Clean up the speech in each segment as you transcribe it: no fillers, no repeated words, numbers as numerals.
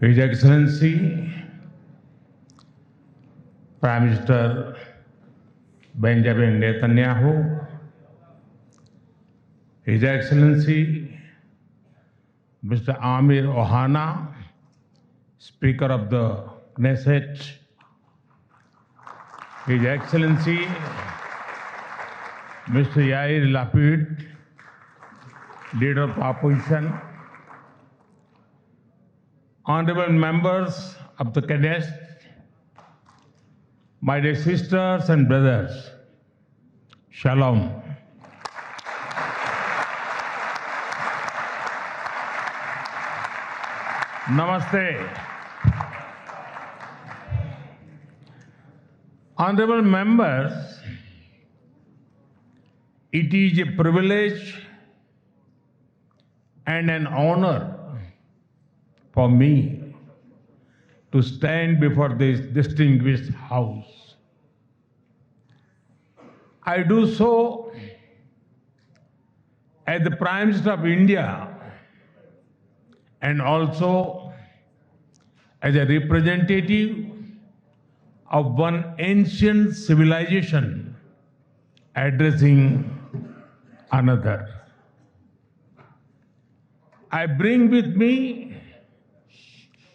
His Excellency Prime Minister Benjamin Netanyahu, His Excellency Mr. Amir Ohana, Speaker of the Knesset, His Excellency Mr. Yair Lapid, Leader of Opposition, Honorable members of the Knesset, my dear sisters and brothers, Shalom. Namaste. Honorable members, it is a privilege and an honor for me to stand before this distinguished house. I do so as the Prime Minister of India and also as a representative of one ancient civilization addressing another. I bring with me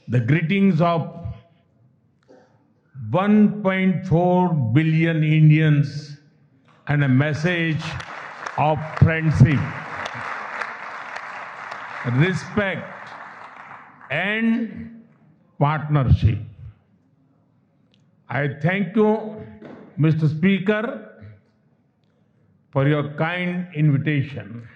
the greetings of 1.4 billion Indians and a message of friendship, respect, and partnership. I thank you, Mr. Speaker, for your kind invitation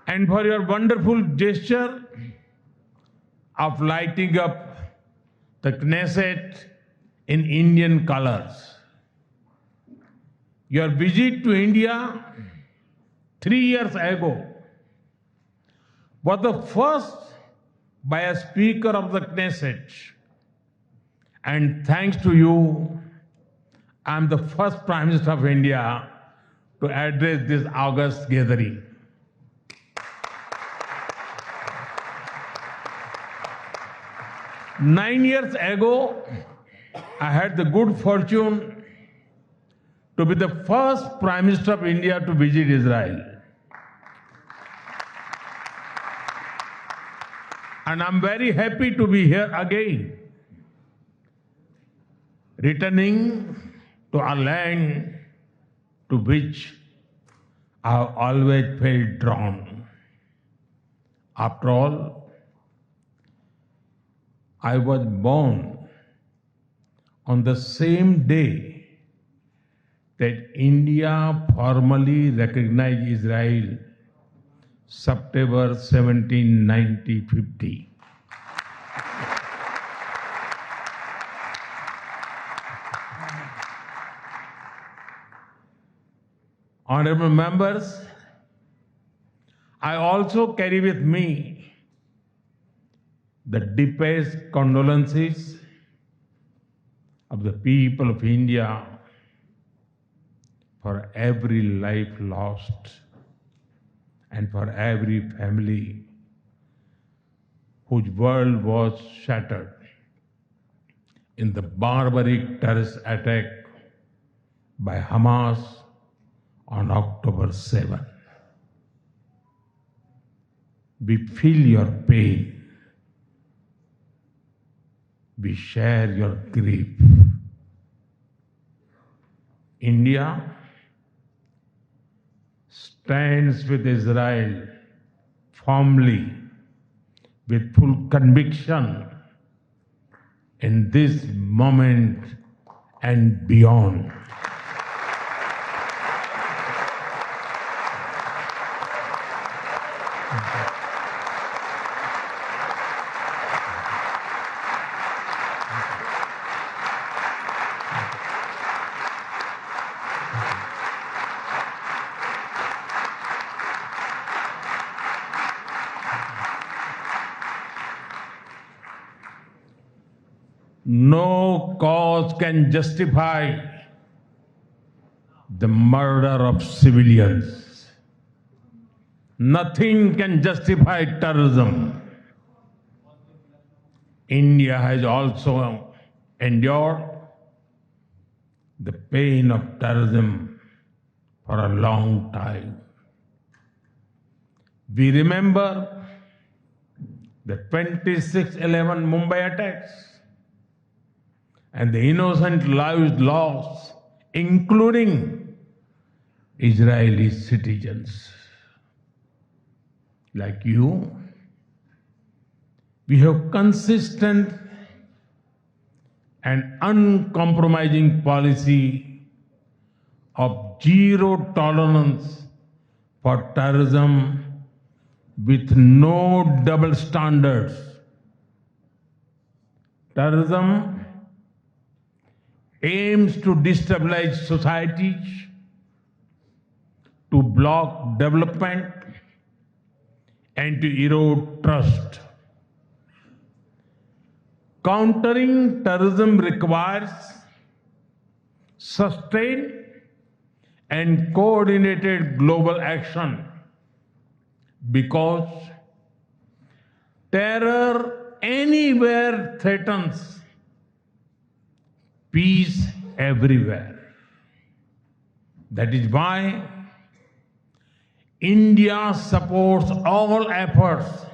and for your wonderful gesture of lighting up the Knesset in Indian colors. Your visit to India 3 years ago was the first by a Speaker of the Knesset, and thanks to you, I am the first Prime Minister of India to address this august gathering. Nine years ago, I had the good fortune to be the first Prime Minister of India to visit Israel. And I'm very happy to be here again, returning to a land to which I have always felt drawn. After all, I was born on the same day that India formally recognized Israel, September 17, 1950. Honorable members, I also carry with me the deepest condolences of the people of India for every life lost and for every family whose world was shattered in the barbaric terrorist attack by Hamas on October 7. We feel your pain. We share your grief. India stands with Israel firmly, with full conviction in this moment and beyond. No cause can justify the murder of civilians. Nothing can justify terrorism. India has also endured the pain of terrorism for a long time. We remember the 26/11 Mumbai attacks and the innocent lives lost, including Israeli citizens. Like you, we have consistent and uncompromising policy of zero tolerance for terrorism with no double standards. Terrorism aims to destabilize societies, to block development, and to erode trust. Countering terrorism requires sustained and coordinated global action because terror anywhere threatens peace everywhere. That is why India supports all efforts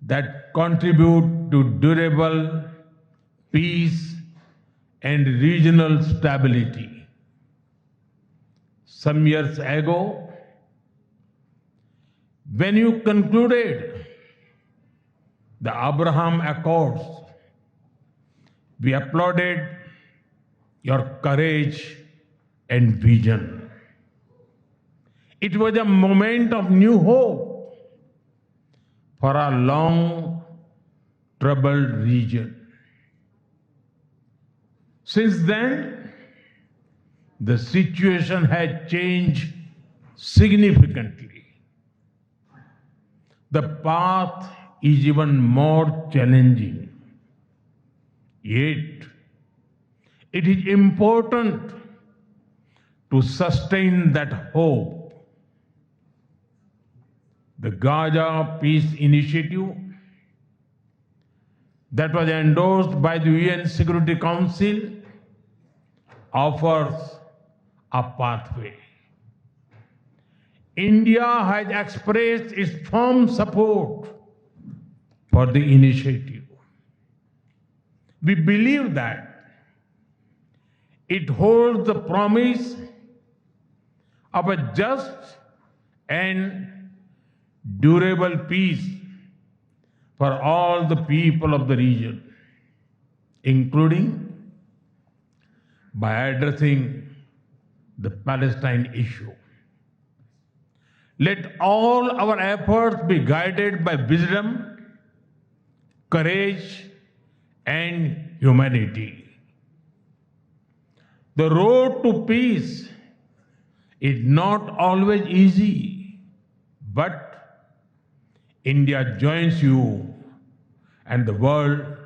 that contribute to durable peace and regional stability. Some years ago, when you concluded the Abraham Accords, we applauded your courage and vision. It was a moment of new hope for a long troubled region. Since then, the situation has changed significantly. The path is even more challenging. Yet, it is important to sustain that hope. The Gaza Peace Initiative that was endorsed by the UN Security Council offers a pathway. India has expressed its firm support for the initiative. We believe that it holds the promise of a just and durable peace for all the people of the region, including by addressing the Palestine issue. Let all our efforts be guided by wisdom, courage, and humanity. The road to peace is not always easy, but India joins you and the world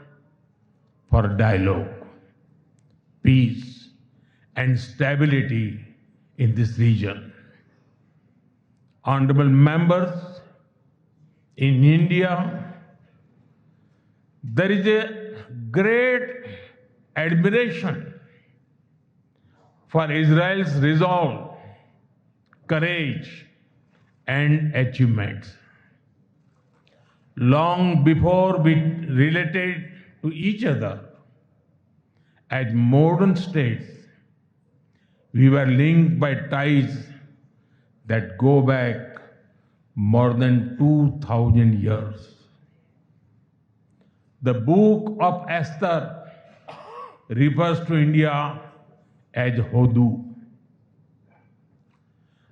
for dialogue, peace, and stability in this region. Honorable members, in India, there is a great admiration for Israel's resolve, courage, and achievements. Long before we related to each other as modern states, we were linked by ties that go back more than 2,000 years. The book of Esther refers to India as Hodu.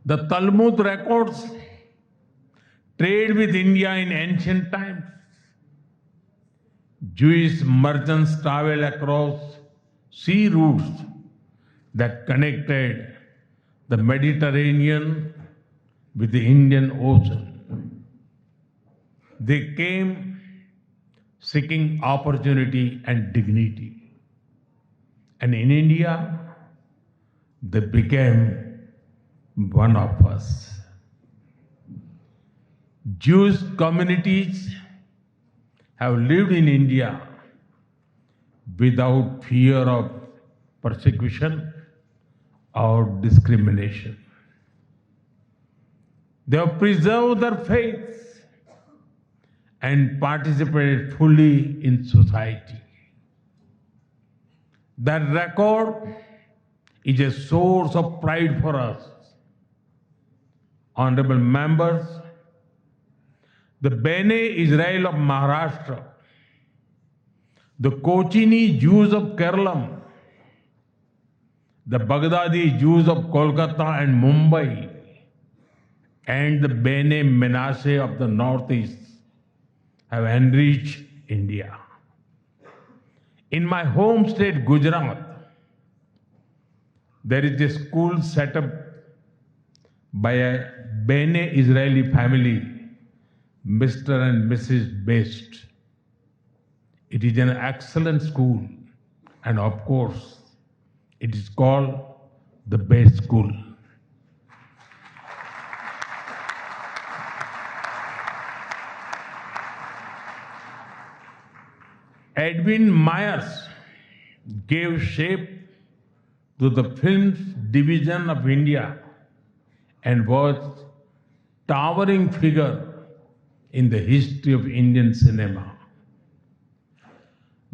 The Talmud records trade with India in ancient times. Jewish merchants traveled across sea routes that connected the Mediterranean with the Indian Ocean. They came seeking opportunity and dignity. And in India, they became one of us. Jewish communities have lived in India without fear of persecution or discrimination. They have preserved their faith and participated fully in society. That record is a source of pride for us. Honorable members, the Bene Israel of Maharashtra, the Kochini Jews of Kerala, the Baghdadi Jews of Kolkata and Mumbai, and the Bene Menashe of the Northeast have enriched India. In my home state, Gujarat, there is a school set up by a Bene Israeli family, Mr. and Mrs. Best. It is an excellent school, and of course, it is called the Best School. Edwin Myers gave shape to the film's division of India and was towering figure in the history of Indian cinema.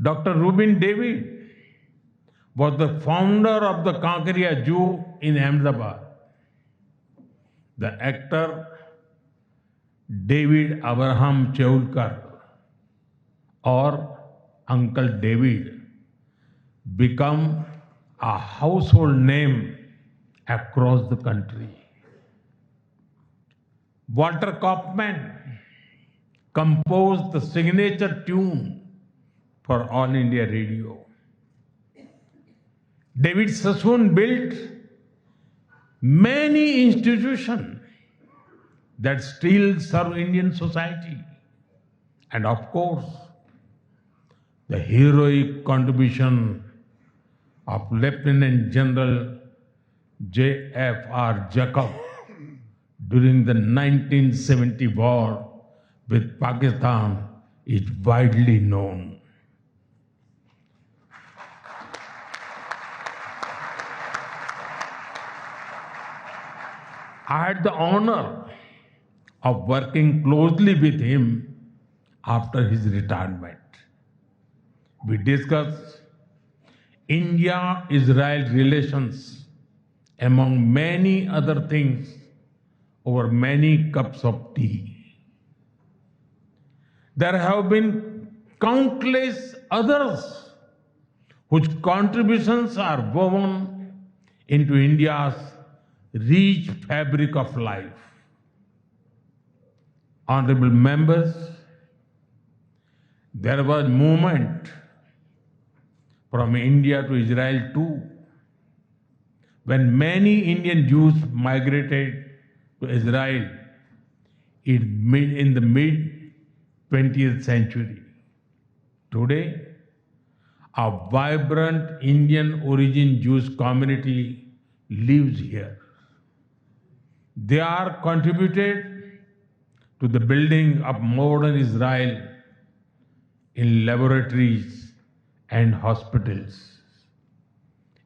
Dr. Rubin David was the founder of the Kankaria Jew in Ahmedabad. The actor David Abraham Cheulkar, or Uncle David, become a household name across the country. Walter Kaufman composed the signature tune for All India Radio. David Sassoon built many institutions that still serve Indian society. And of course, the heroic contribution of Lieutenant General J.F.R. Jacob during the 1970 war with Pakistan is widely known. I had the honor of working closely with him after his retirement. We discussed India-Israel relations, among many other things, over many cups of tea. There have been countless others whose contributions are woven into India's rich fabric of life. Honorable members, there was movement from India to Israel too, when many Indian Jews migrated to Israel in the mid-20th century. Today, a vibrant Indian origin Jewish community lives here. They are contributed to the building of modern Israel in laboratories and hospitals,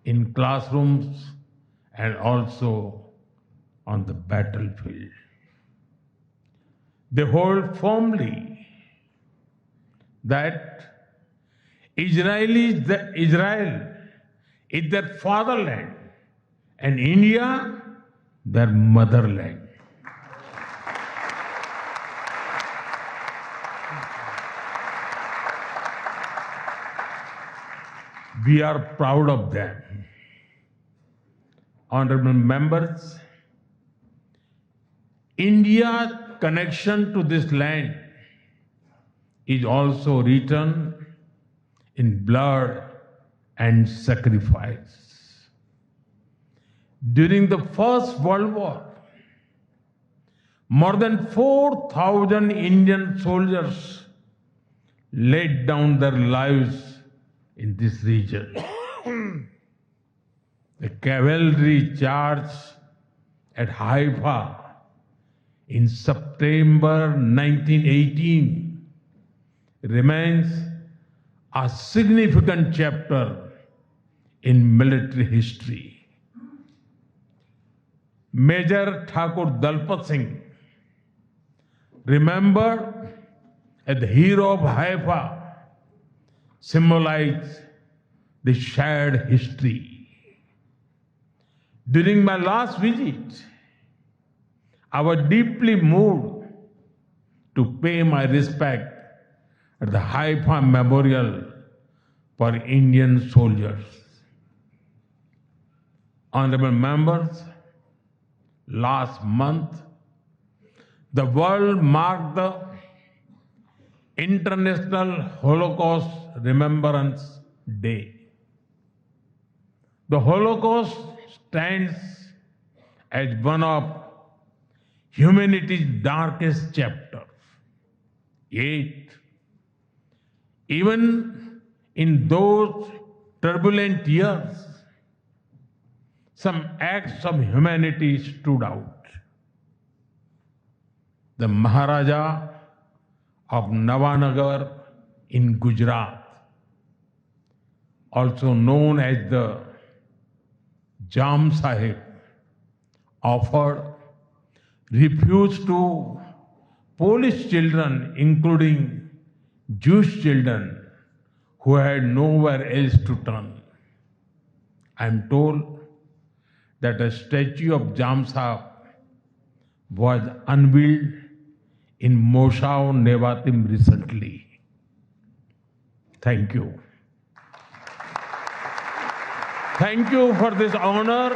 in classrooms, and also on the battlefield. They hold firmly that Israel is their fatherland and India their motherland. We are proud of them. Honorable members, India's connection to this land is also written in blood and sacrifice. During the First World War, more than 4,000 Indian soldiers laid down their lives in this region. The cavalry charge at Haifa in September 1918 remains a significant chapter in military history. Major Thakur Dalpat Singh, remembered as the hero of Haifa, symbolized the shared history. During my last visit, I was deeply moved to pay my respect at the Haifa Memorial for Indian soldiers. Honorable members, last month, the world marked the International Holocaust Remembrance Day. The Holocaust stands as one of humanity's darkest chapters. Yet, even in those turbulent years, some acts of humanity stood out. The Maharaja of Navanagar in Gujarat, also known as the Jam Sahib, offered refuge to Polish children, including Jewish children who had nowhere else to turn. I am told that a statue of Jam Sahib was unveiled in Moshav Nevatim recently. Thank you. Thank you for this honor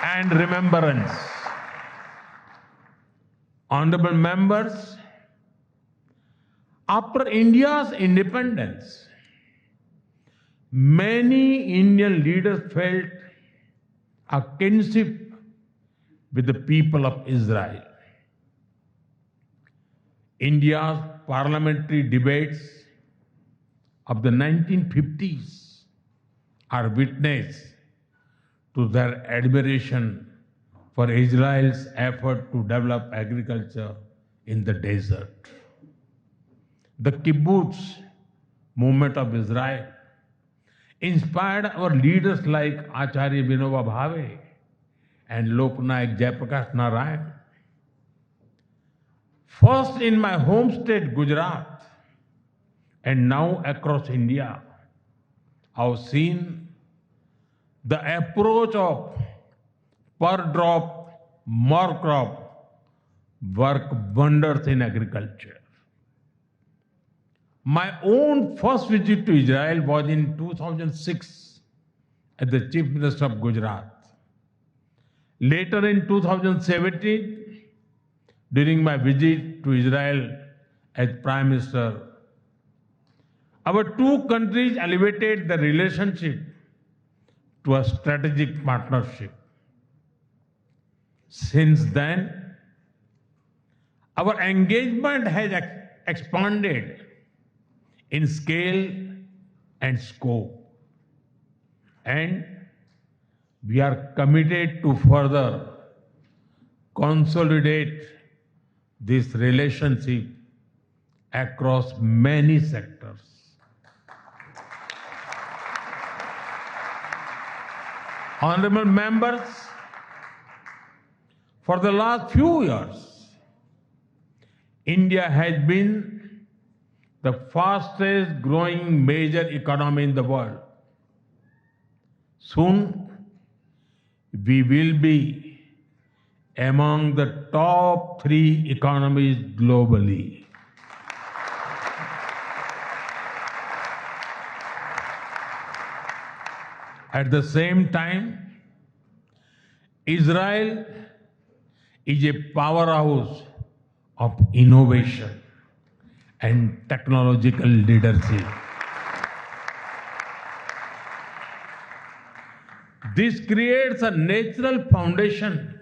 and remembrance. Honorable members, after India's independence, many Indian leaders felt a kinship with the people of Israel. India's parliamentary debates of the 1950s are witness to their admiration for Israel's effort to develop agriculture in the desert. The kibbutz movement of Israel inspired our leaders like Acharya Vinoba Bhave and Loknayak Jayaprakash Narayan. First in my home state, Gujarat, and now across India, I've seen the approach of per drop, more crop work wonders in agriculture. My own first visit to Israel was in 2006 as the Chief Minister of Gujarat. Later in 2017, during my visit to Israel as Prime Minister, our two countries elevated the relationship to a strategic partnership. Since then, our engagement has expanded in scale and scope, and we are committed to further consolidate this relationship across many sectors. Honorable members, for the last few years, India has been the fastest growing major economy in the world. Soon, we will be among the top 3 economies globally. At the same time, Israel is a powerhouse of innovation and technological leadership. This creates a natural foundation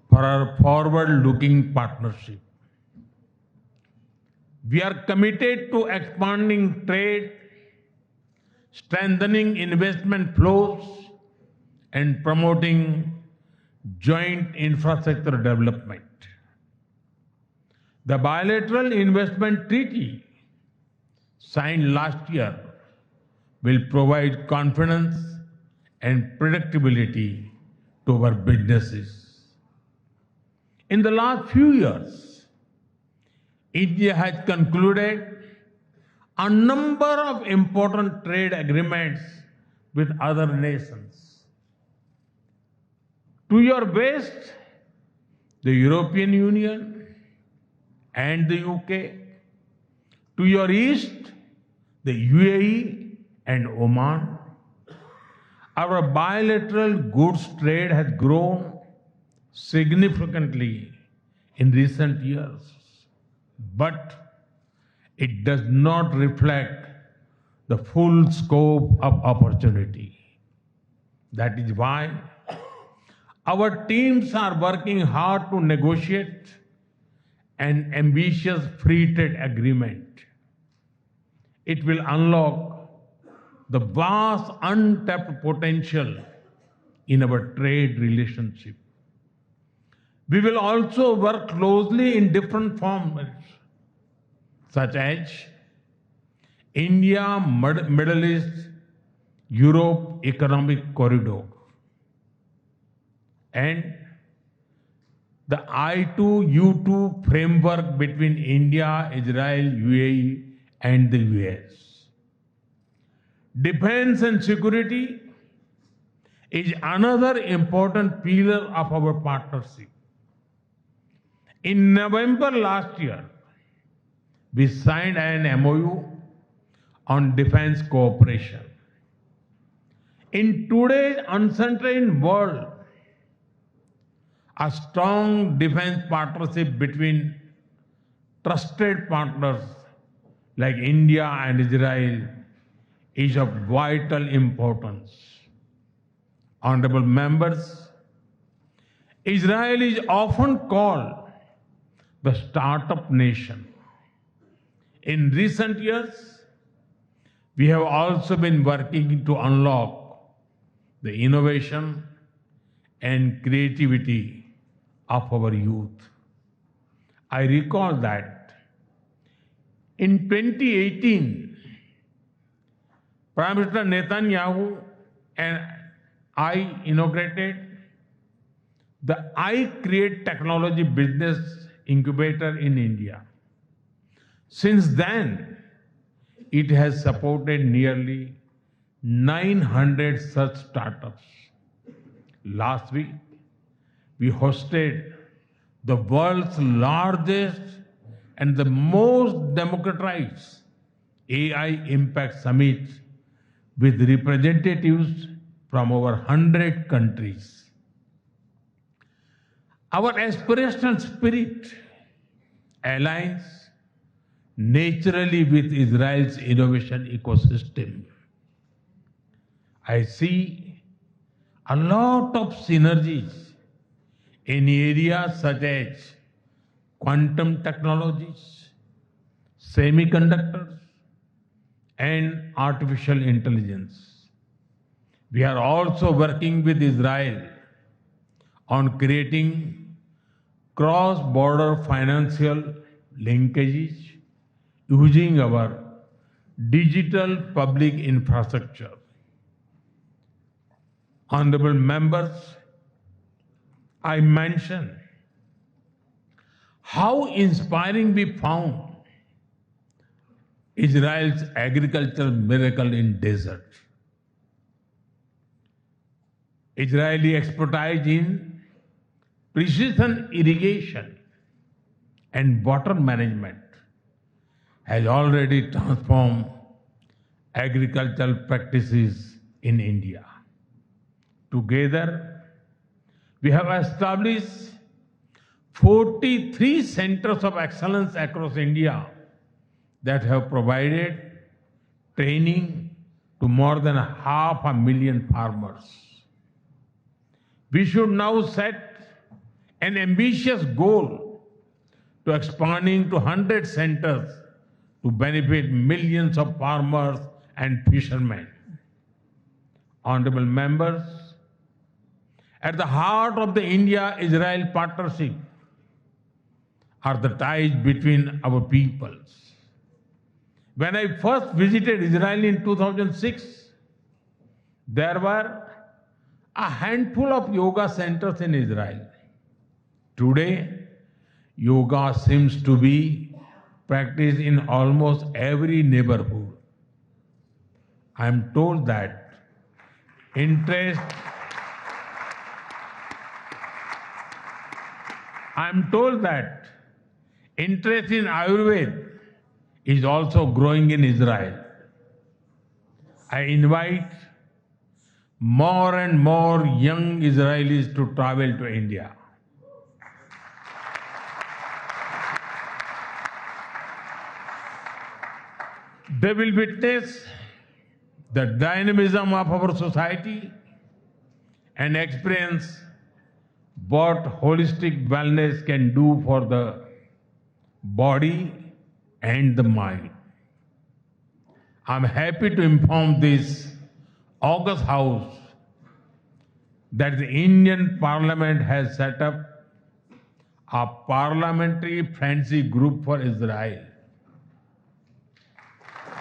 for our forward-looking partnership. We are committed to expanding trade, strengthening investment flows, and promoting joint infrastructure development. The bilateral investment treaty signed last year will provide confidence and predictability to our businesses. In the last few years, India has concluded a number of important trade agreements with other nations. To your west, the European Union and the UK. To your east, the UAE and Oman. Our bilateral goods trade has grown significantly in recent years, but it does not reflect the full scope of opportunity. That is why our teams are working hard to negotiate an ambitious free trade agreement. It will unlock the vast untapped potential in our trade relationship. We will also work closely in different formats, such as India, Middle East, Europe Economic Corridor, and the I2U2 framework between India, Israel, UAE, and the US. Defense and security is another important pillar of our partnership. In November last year, we signed an MOU on defense cooperation. In today's uncertain world, a strong defense partnership between trusted partners like India and Israel is of vital importance. Honorable members, Israel is often called the startup nation. In recent years, we have also been working to unlock the innovation and creativity of our youth. I recall that in 2018, Prime Minister Netanyahu and I inaugurated the I Create Technology Business Incubator in India. Since then, it has supported nearly 900 such startups. Last week, we hosted the world's largest and the most democratized AI Impact Summit with representatives from over 100 countries. Our aspirational spirit aligns naturally with Israel's innovation ecosystem. I see a lot of synergies in areas such as quantum technologies, semiconductors, and artificial intelligence. We are also working with Israel on creating cross-border financial linkages using our digital public infrastructure. Honorable members, I mentioned how inspiring we found Israel's agricultural miracle in desert. Israeli expertise in precision irrigation and water management has already transformed agricultural practices in India. Together, we have established 43 centers of excellence across India that have provided training to more than 500,000 farmers. We should now set an ambitious goal to expanding to 100 centers to benefit millions of farmers and fishermen. Honorable members, At the heart of the India-Israel partnership are the ties between our peoples. When I first visited Israel in 2006, there were a handful of yoga centers in Israel. Today, yoga seems to be practiced in almost every neighborhood. I am told that interest interest in Ayurveda is also growing in Israel. I invite more and more young Israelis to travel to India. They will witness the dynamism of our society and experience what holistic wellness can do for the body and the mind. I'm happy to inform this August House that the Indian Parliament has set up a parliamentary friendship group for Israel.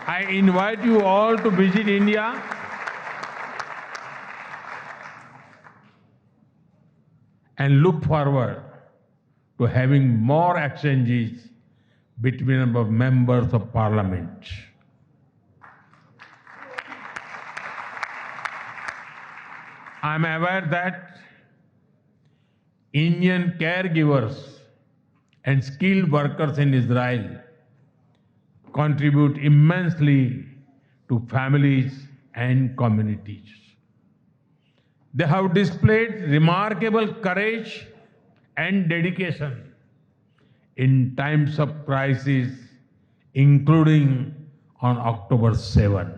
I invite you all to visit India and look forward to having more exchanges between our members of parliament. I am aware that Indian caregivers and skilled workers in Israel contribute immensely to families and communities. They have displayed remarkable courage and dedication in times of crisis, including on October 7.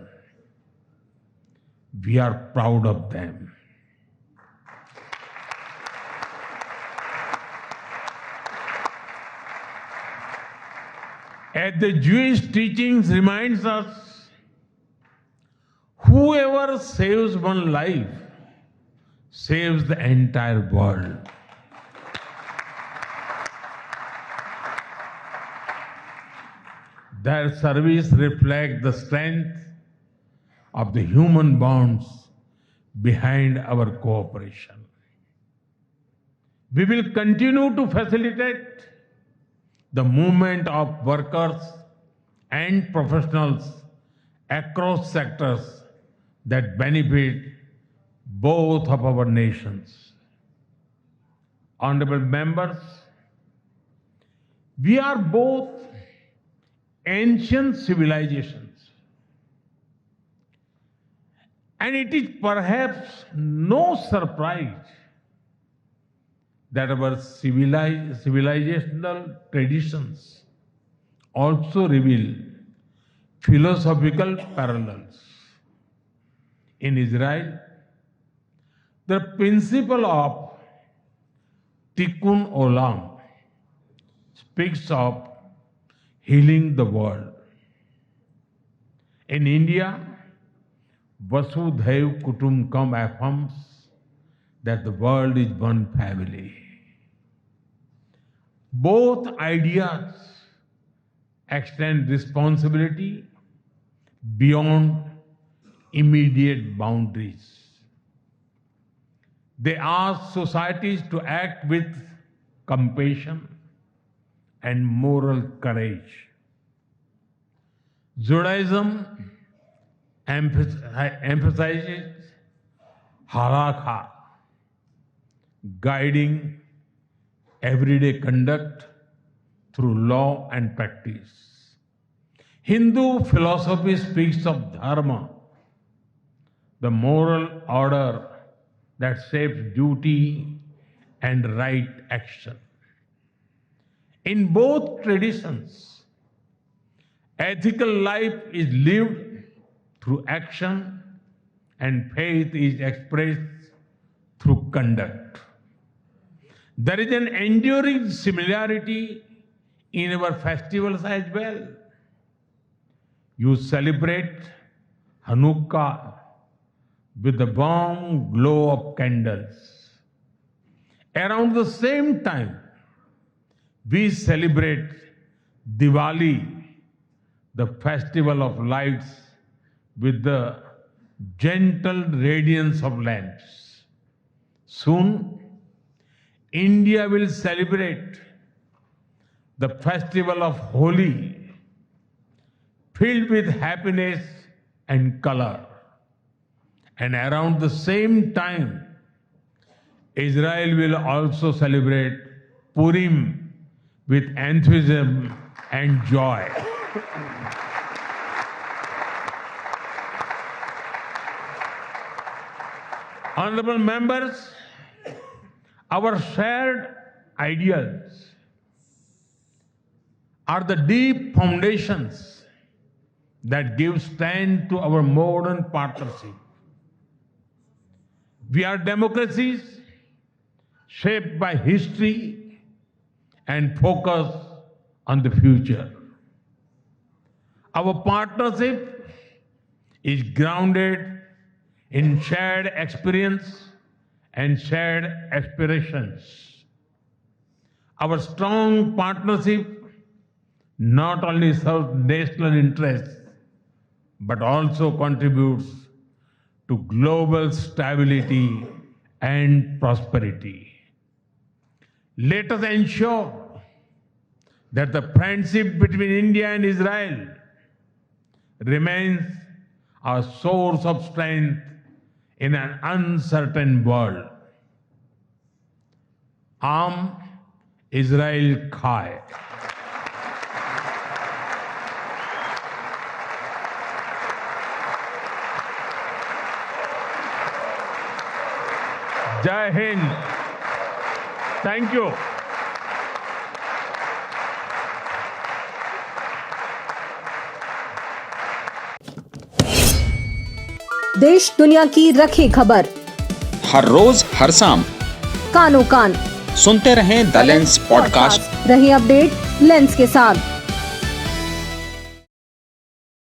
We are proud of them. As the Jewish teachings reminds us, whoever saves one life saves the entire world. Their service reflects the strength of the human bonds behind our cooperation. We will continue to facilitate the movement of workers and professionals across sectors that benefit both of our nations. Honorable members, we are both ancient civilizations, and it is perhaps no surprise that our civilizational traditions also reveal philosophical parallels. In Israel, the principle of Tikkun Olam speaks of healing the world. In India, Vasudhaiv Kutumbakam affirms that the world is one family. Both ideas extend responsibility beyond immediate boundaries. They ask societies to act with compassion and moral courage. Judaism emphasizes halakha, guiding everyday conduct through law and practice. Hindu philosophy speaks of dharma, the moral order that shapes duty and right action. In both traditions, ethical life is lived through action and faith is expressed through conduct. There is an enduring similarity in our festivals as well. You celebrate Hanukkah with the warm glow of candles. Around the same time, we celebrate Diwali, the festival of lights, with the gentle radiance of lamps. Soon, India will celebrate the festival of Holi, filled with happiness and color. And around the same time, Israel will also celebrate Purim with enthusiasm and joy. Honorable members, our shared ideals are the deep foundations that give strength to our modern partnership. We are democracies shaped by history and focus on the future. Our partnership is grounded in shared experience and shared aspirations. Our strong partnership not only serves national interests, but also contributes to global stability and prosperity. Let us ensure that the friendship between India and Israel remains a source of strength in an uncertain world. Am Israel Chai. Jai Hind. Thank you. देश दुनिया की रखे खबर हर रोज हर शाम कानो कान सुनते रहें the lens podcast. रहे अपडेट लेंस के साथ।